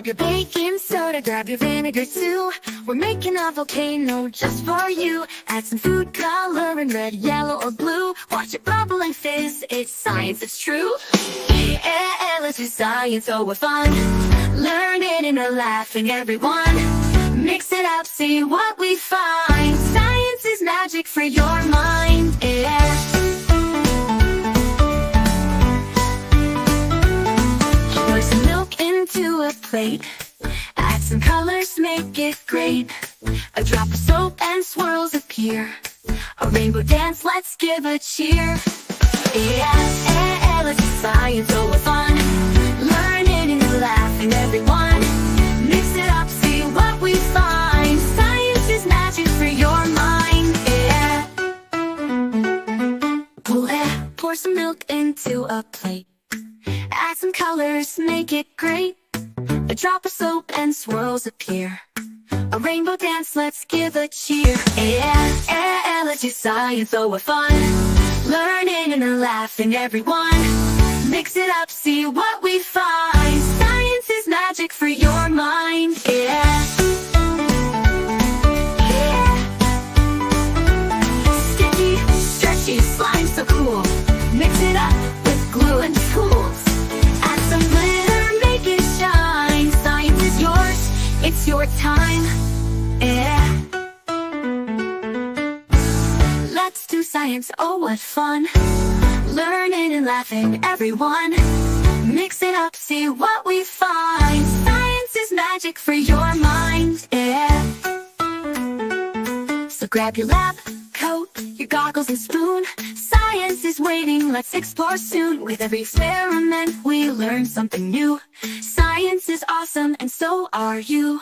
your baking soda, grab your vinegar too. We're making a volcano just for you. Add some food color in red, yellow, or blue. Watch it bubble and fizz, it's science, it's true. Yeah, let's do science, oh we're fun. Learning and a laughing, everyone. Mix it up, see what we find. Science is magic for your mind, yeah. Pour some milk into a plate. Add some colors, make it great. A drop of soap and swirls appear. A rainbow dance, let's give a cheer. Yeah, let's do science, oh we're fun. Learning and laughing, everyone. Mix it up, see what we find. Science is magic for your mind, yeah. Pour some milk into a plate. Add some colors, make it great. A drop of soap and swirls appear. A rainbow dance, let's give a cheer. Yeah, let's do science, oh we're fun. Learning and laughing, everyone. Mix it up, see what we find. Science is magic for your mind, yeah. Sticky, stretchy, slime so cool. Mix it up with glue and tools. Add some glitter, make it shine. Science is yours, it's your time, yeah. Let's do science, oh what fun. Learning and laughing, everyone. Mix it up, see what we find. Science is magic for your mind, yeah. So grab your lab coat, your goggles and spoon. Science is waiting, let's explore soon. With every experiment we learn something new. Science is awesome and so are you.